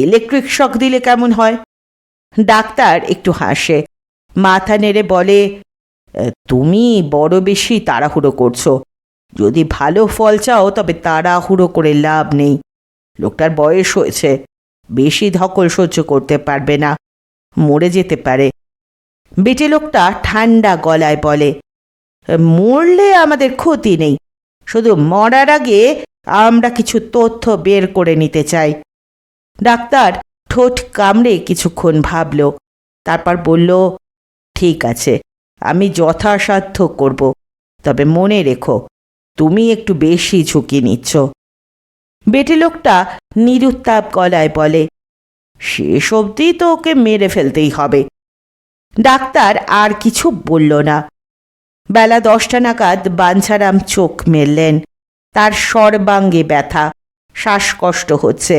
ইলেকট্রিক শক দিলে কেমন হয়? ডাক্তার একটু হাসে, মাথা নেড়ে বলে, তুমি বড় বেশি তাড়াহুড়ো করছো। যদি ভালো ফল চাও তবে তাড়াহুড়ো করে লাভ নেই। লোকটার বয়স হয়েছে, বেশি ধকল সহ্য করতে পারবে না, মরে যেতে পারে। বেটে লোকটা ঠান্ডা গলায় বলে, মরলে আমাদের ক্ষতি নেই, শুধু মরার আগে আমরা কিছু তথ্য বের করে নিতে চাই। ডাক্তার ঠোঁট কামড়ে কিছুক্ষণ ভাবল, তারপর বলল, ঠিক আছে, আমি যথাসাধ্য করব, তবে মনে রেখো তুমি একটু বেশি ঝুঁকি নিচ্ছ। বেটে লোকটা নিরুত্তাপ গলায় বলে, শেষ অবধি তো ওকে মেরে ফেলতেই হবে। ডাক্তার আর কিছু বলল না। বেলা 10টা নাগাদ বাঞ্ছারাম চোখ মেললেন। তার সর্বাঙ্গে ব্যথা, শ্বাসকষ্ট হচ্ছে।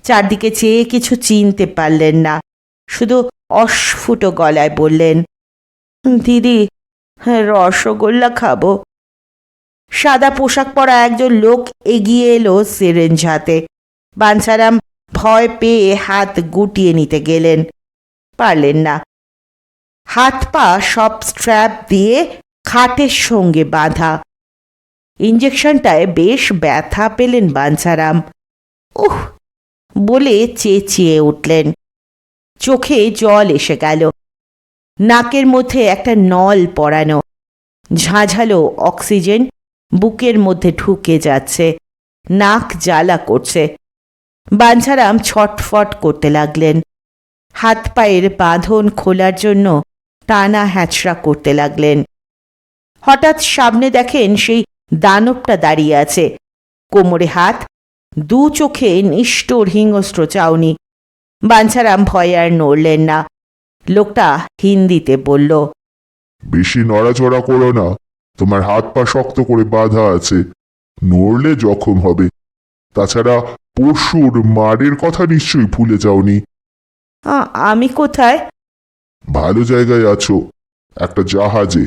চারদিকে চেয়ে কিছু চিনতে পারলেন না, শুধু অস্ফুট গলায় বললেন, দিদি, রসগোল্লা খাবো। সাদা পোশাক পরা একজন লোক এগিয়ে এলো সিরিঞ্জ হাতে। বাঞ্ছারাম ভয় পেয়ে হাত গুটিয়ে নিতে গেলেন, পারলেন না। হাত পা সব স্ট্র্যাপ দিয়ে খাটের সঙ্গে বাঁধা। ইঞ্জেকশনটায় বেশ ব্যথা পেলেন বাঞ্ছারাম। উহ বলে চেঁচিয়ে উঠলেন। চোখে জল এসে গেল। নাকের মধ্যে একটা নল পড়ানো। ঝাঁঝালো অক্সিজেন বুকের মধ্যে ঢুকে যাচ্ছে, নাক জ্বালা করছে। বাঞ্ছারাম ছটফট করতে লাগলেন। হাত পায়ের বাঁধন খোলার জন্য টানা হ্যাঁচড়া করতে লাগলেন। হঠাৎ সামনে দেখেন সেই দানবটা দাঁড়িয়ে আছে, কোমরে হাত, 2 চোখে নিষ্ঠুর হিংস্র চাউনি। বাঞ্ছারাম ভয়ে আর নড়লেন না। লোকটা হিন্দিতে বলল, বেশি নড়াচড়া করো না, তোমার হাত পা শক্ত করে বাঁধা আছে, নড়লে জখম হবে। তাছাড়া পরশুর মারের কথা নিশ্চয়ই ভুলে যাওনি। আমি কোথায়? ভালো জায়গায় আছো, একটা জাহাজে,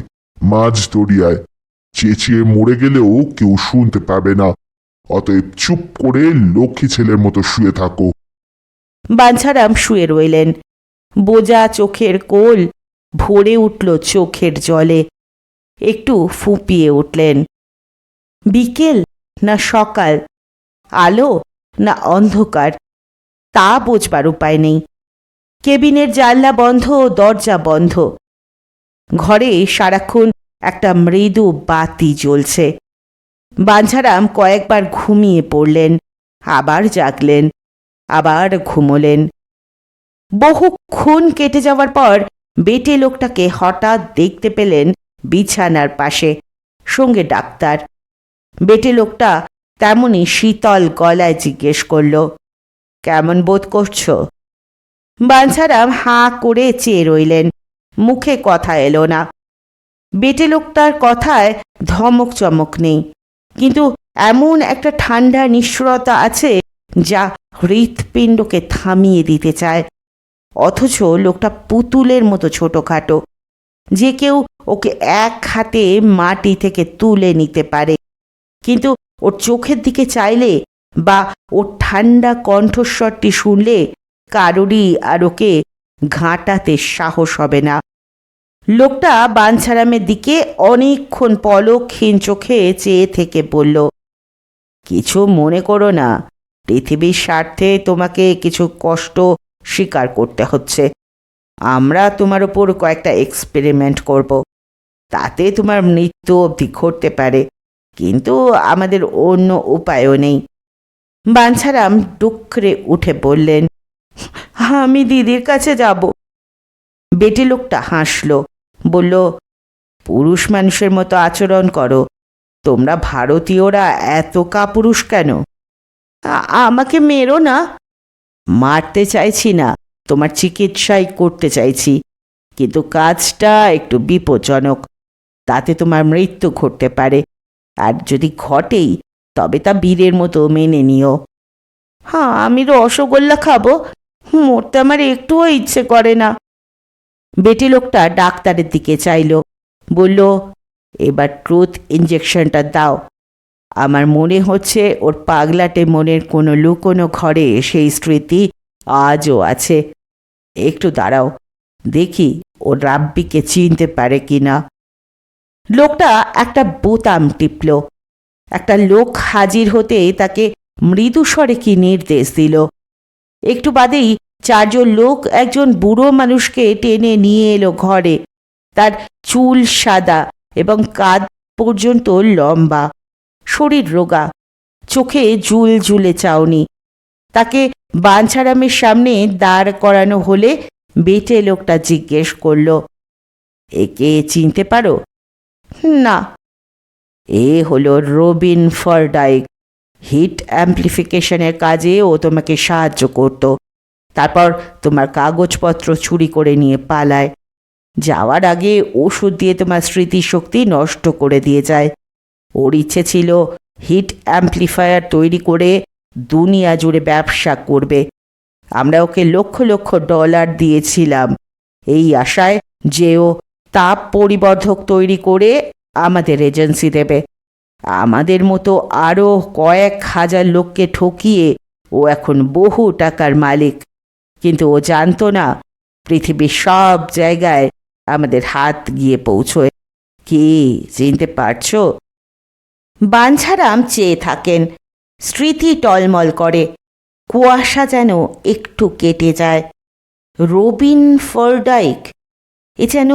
মাঝ দরিয়ায়। চেঁচিয়ে মরে গেলেও কেউ শুনতে পাবে না, অতএব চুপ করে লক্ষ্মী ছেলের মতো শুয়ে থাকো। বাঞ্ছারাম শুয়ে রইলেন। বোজা চোখের কোল ভরে উঠল চোখের জলে। একটু ফুঁপিয়ে উঠলেন। বিকেল না সকাল, আলো না অন্ধকার, তা বোঝবার উপায় নেই। কেবিনের জানলা বন্ধ, দরজা বন্ধ। ঘরে সারাক্ষণ একটা মৃদু বাতি জ্বলছে। বাঞ্ছারাম কয়েকবার ঘুমিয়ে পড়লেন, আবার জাগলেন, আবার ঘুমোলেন। বহুক্ষণ কেটে যাওয়ার পর বেটে লোকটাকে হঠাৎ দেখতে পেলেন বিছানার পাশে, সঙ্গে ডাক্তার। বেটে লোকটা তেমনি শীতল গলায় জিজ্ঞেস করল, কেমন বোধ করছো? বাঞ্ছারাম হাঁ করে চেয়ে রইলেন, মুখে কথা এলো না। বেটে লোকটার কথায় ধমক চমক নেই, কিন্তু এমন একটা ঠান্ডা নিষ্ঠুরতা আছে যা হৃৎপিণ্ডকে থামিয়ে দিতে চায়। অথচ লোকটা পুতুলের মতো ছোটখাটো। যে কেউ ওকে এক হাতে মাটি থেকে তুলে নিতে পারে, কিন্তু ওর চোখের দিকে চাইলে বা ওর ঠান্ডা কণ্ঠস্বরটি শুনলে কারোরই আর ওকে ঘাঁটাতে সাহস হবে না। লোকটা বাঞ্ছারামের দিকে অনেকক্ষণ পলকহীন চোখে চেয়ে থেকে বলল, কিছু মনে করো না, পৃথিবীর স্বার্থে তোমাকে কিছু কষ্ট স্বীকার করতে হচ্ছে। আমরা তোমার ওপর কয়েকটা এক্সপেরিমেন্ট করব। তাতে তোমার মৃত্যু অবধি ঘটতে পারে, কিন্তু আমাদের অন্য উপায়ও নেই। বাঞ্ছারাম ডুকরে উঠে বললেন, আমি দিদির কাছে যাব। বেটে লোকটা হাসল, বলল, পুরুষ মানুষের মতো আচরণ করো। তোমরা ভারতীয়রা এত কাপুরুষ কেন? আমাকে মেরো না। মারতে চাইছি না, তোমার চিকিৎসাই করতে চাইছি, কিন্তু কাজটা একটু বিপজ্জনক। তাতে তোমার মৃত্যু ঘটতে পারে, আর যদি ঘটেই তবে তা বীরের মতো মেনে নিও। হ্যাঁ, আমি রসগোল্লা খাবো, মরতে আমার একটুও ইচ্ছে করে না। বেটে লোকটা ডাক্তারের দিকে চাইল, বলল, এবার ট্রুথ ইঞ্জেকশনটা দাও। আমার মনে হচ্ছে ওর পাগলাটে মনের কোনো লুকোনো ঘরে সেই স্মৃতি আজও আছে। একটু দাঁড়াও, দেখি ও রাব্বিকে চিনতে পারে কিনা। লোকটা একটা বোতাম টিপল। একটা লোক হাজির হতে তাকে মৃদু স্বরে কি নির্দেশ দিল। একটু বাদেই চারজন লোক একজন বুড়ো মানুষকে টেনে নিয়ে এলো ঘরে। তার চুল সাদা এবং কাঁধ পর্যন্ত লম্বা, শরীর রোগা, চোখে ঝুল ঝুলে চাউনি। তাকে বাঞ্ছারামের সামনে দাঁড় করানো হলে বেটে লোকটা জিজ্ঞেস করল, একে চিনতে পারো? না। এ হলো রবিন ফরডাইক। হিট অ্যাম্প্লিফিকেশনের কাজে ও তোমাকে সাহায্য করত। তারপর তোমার কাগজপত্র চুরি করে নিয়ে পালায়। যাওয়ার আগে ওষুধ দিয়ে তোমার স্মৃতিশক্তি নষ্ট করে দিয়ে যায়। ওর ইচ্ছে ছিল হিট অ্যাম্প্লিফায়ার তৈরি করে দুনিয়া জুড়ে ব্যবসা করবে। আমরা ওকে লক্ষ লক্ষ ডলার দিয়েছিলাম এই আশায় যে ও তাপ পরিবর্ধক তৈরি করে আমাদের এজেন্সি দেবে। আমাদের মতো আরও কয়েক হাজার লোককে ঠকিয়ে ও এখন বহু টাকার মালিক। কিন্তু ও জানতো না পৃথিবীর সব জায়গায় আমাদের হাত গিয়ে পৌঁছয়। কি চিনতে পারছো? বাঞ্ছারাম চেয়ে থাকেন। স্মৃতি টলমল করে, কুয়াশা যেন একটু কেটে যায়। রবিন ফরডাইক, এ যেন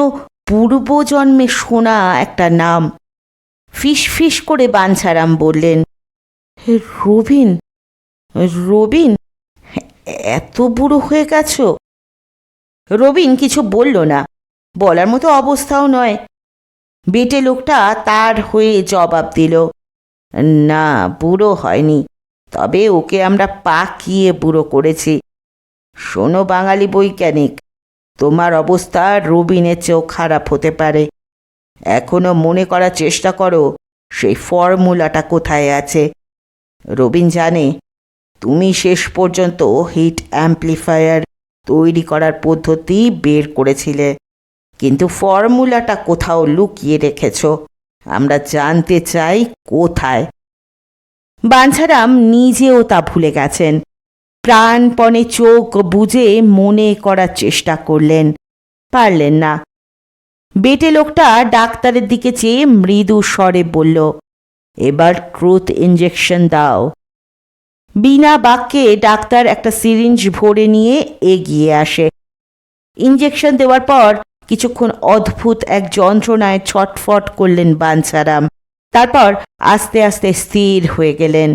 পূর্বজন্মে শোনা একটা নাম। ফিস ফিস করে বাঞ্ছারাম বললেন, রবিন? রবিন? এত বুড়ো হয়ে গেছো? রবিন কিছু বলল না, বলার মতো অবস্থাও নয়। বেটে লোকটা তার হয়ে জবাব দিল, না, বুড়ো হয়নি, তবে ওকে আমরা পাকিয়ে বুড়ো করেছি। শোনো বাঙালি বৈজ্ঞানিক, তোমার অবস্থা রবিনের চেয়েও খারাপ হতে পারে। এখনো মনে করার চেষ্টা করো সেই ফর্মুলাটা কোথায় আছে। রবিন জানে তুমি শেষ পর্যন্ত হিট অ্যাম্প্লিফায়ার তৈরি করার পদ্ধতি বের করেছিলে, কিন্তু ফর্মুলাটা কোথাও লুকিয়ে রেখেছ। আমরা জানতে চাই কোথায়। বাঞ্ছারাম নিজেও তা ভুলে গেছেন। প্রাণপণে চোখ বুজে মনে করার চেষ্টা করলেন, পারলেন না। বেটে লোকটা ডাক্তারের দিকে চেয়ে মৃদু স্বরে বলল, এবার ট্রুথ ইঞ্জেকশন দাও। বিনা বাক্যে ডাক্তার একটা সিরিঞ্জ ভরে নিয়ে এগিয়ে আসে। ইঞ্জেকশন দেওয়ার পর কিছুক্ষণ অদ্ভুত এক যন্ত্রণায় ছটফট করলেন বাঞ্ছারাম। তারপর আস্তে আস্তে স্থির হয়ে গেলেন।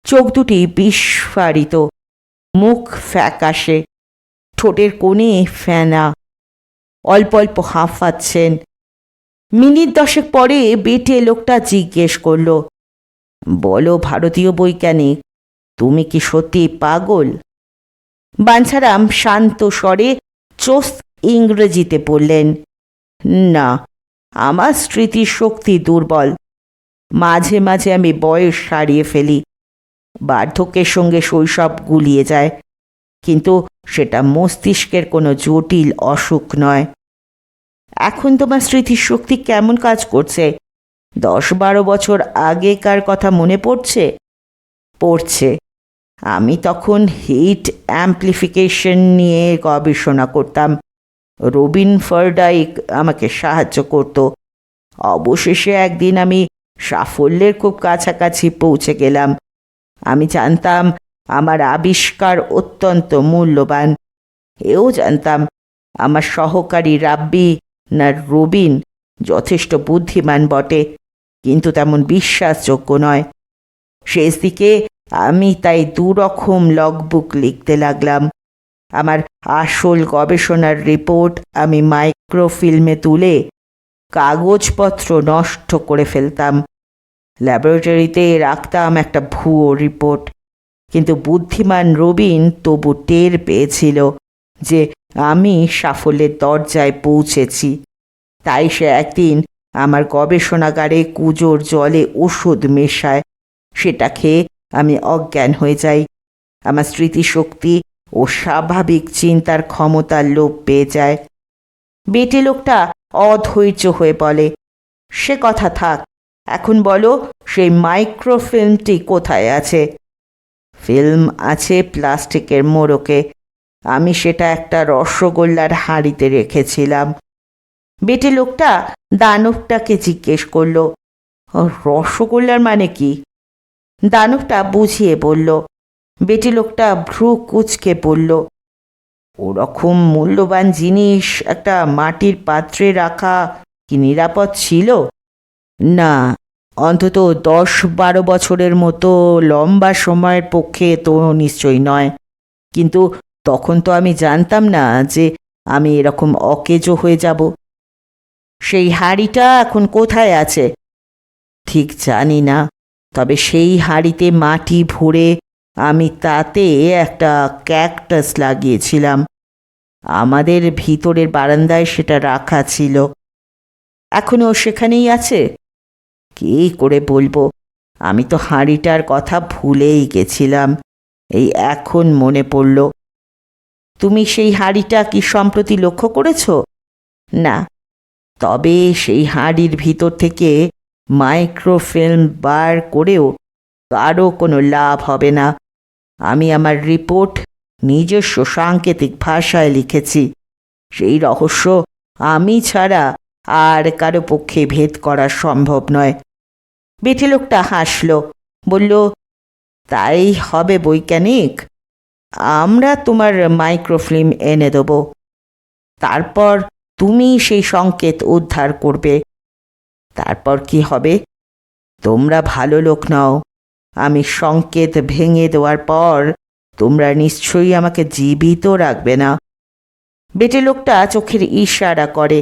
চোখ দুটি বিস্ফারিত, মুখ ফ্যাকাশে, ঠোঁটের কোণে ফেনা, অল্প অল্প হাঁফাচ্ছেন। মিনিট 10 পরে বেটে লোকটা জিজ্ঞেস করল, বলো ভারতীয় বৈজ্ঞানিক, তুমি কি সত্যি পাগল? বাঞ্ছারাম শান্ত স্বরে চোস্ত ইংরেজিতে বললেন, না, আমার স্মৃতির শক্তি দুর্বল। মাঝে মাঝে আমি বয়স হারিয়ে ফেলি, বার্ধক্যের সঙ্গে শৈশব গুলিয়ে যায়, কিন্তু সেটা মস্তিষ্কের কোনো জটিল অসুখ নয়। এখন তোমার স্মৃতিশক্তি কেমন কাজ করছে? 10-12 বছর আগেকার কথা মনে পড়ছে? পড়ছে। আমি তখন হিট অ্যাম্প্লিফিকেশন নিয়ে গবেষণা করতাম। রবিন ফারডাইক আমাকে সাহায্য করত। অবশেষে একদিন আমি সাফল্যের খুব কাছাকাছি পৌঁছে গেলাম। আমি জানতাম আমার আবিষ্কার অত্যন্ত মূল্যবান। এও জানতাম আমার সহকারী রাব্বি না রবিন যথেষ্ট বুদ্ধিমান বটে, কিন্তু তেমন বিশ্বাসযোগ্য নয়। শেষ দিকে আমি তাই দুরকম লগবুক লিখতে লাগলাম। আমার আসল গবেষণার রিপোর্ট আমি মাইক্রোফিল্মে তুলে কাগজপত্র নষ্ট করে ফেলতাম। ল্যাবরেটরিতে রাখতাম একটা ভুয়ো রিপোর্ট। কিন্তু বুদ্ধিমান রবিন তবু টের পেয়েছিল যে আমি সাফল্যের দরজায় পৌঁছেছি। তাই সে একদিন আমার গবেষণাগারে কুজোর জলে ওষুধ মেশায়। সেটা খেয়ে আমি অজ্ঞান হয়ে যাই। আমার স্মৃতিশক্তি ও স্বাভাবিক চিন্তার ক্ষমতার লোপ পেয়ে যায়। বেটে লোকটা অধৈর্য হয়ে বলে, সে কথা থাক, এখন বলো সেই মাইক্রোফিল্মটি কোথায় আছে? ফিল্ম আছে প্লাস্টিকের মোড়কে। আমি সেটা একটা রসগোল্লার হাঁড়িতে রেখেছিলাম। বেটে লোকটা দানবটাকে জিজ্ঞেস করলো, রসগোল্লার মানে কি? দানবটা বুঝিয়ে বলল। বেটে লোকটা ভ্রু কুঁচকে বলল, ওরকম মূল্যবান জিনিস একটা মাটির পাত্রে রাখা কি নিরাপদ ছিল? না, অন্তত 10-12 বছরের মতো লম্বা সময়ের পক্ষে তো নিশ্চয়ই নয়। কিন্তু তখন তো আমি জানতাম না যে আমি এরকম অকেজো হয়ে যাব। সেই হাঁড়িটা এখন কোথায় আছে? ঠিক জানি না, তবে সেই হাঁড়িতে মাটি ভরে আমি তাতে একটা ক্যাকটাস লাগিয়েছিলাম। আমাদের ভিতরের বারান্দায় সেটা রাখা ছিল। এখনো সেখানেই আছে? কী করে বলবো, আমি তো হাঁড়িটার কথা ভুলেই গেছিলাম, এই এখন মনে পড়ল। তুমি সেই হাঁড়িটা কি সম্প্রতি লক্ষ্য করেছ? না, তবে সেই হাঁড়ির ভিতর থেকে মাইক্রোফিল্ম বার করেও কারও কোনো লাভ হবে না। আমি আমার রিপোর্ট নিজস্ব সাংকেতিক ভাষায় লিখেছি। সেই রহস্য আমি ছাড়া আর কারো পক্ষে ভেদ করা সম্ভব নয়। বেটে লোকটা হাসল, বলল, তাই হবে বৈজ্ঞানিক। আমরা তোমার মাইক্রোফিল্ম এনে দেব, তারপর তুমি সেই সংকেত উদ্ধার করবে। তারপর কি হবে? তোমরা ভালো লোক নও। আমি সংকেত ভেঙে দেওয়ার পর তোমরা নিশ্চয়ই আমাকে জীবিত রাখবে না। বেটে লোকটা চোখের ইশারা করে।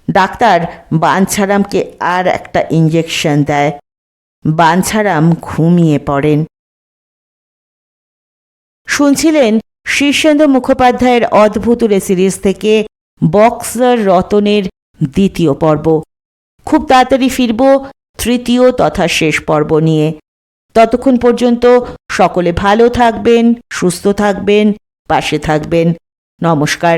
ডাক্তার বাঞ্ছারামকে আর একটা ইঞ্জেকশন দেয়। বাঞ্ছারাম ঘুমিয়ে পড়েন। শুনছিলেন শীর্ষেন্দু মুখোপাধ্যায়ের অদ্ভুতুরে সিরিজ থেকে বক্সার রতনের 2য় পর্ব। খুব তাড়াতাড়ি ফিরব 3য় তথা শেষ পর্ব নিয়ে। ততক্ষণ পর্যন্ত সকলে ভালো থাকবেন, সুস্থ থাকবেন, পাশে থাকবেন। নমস্কার।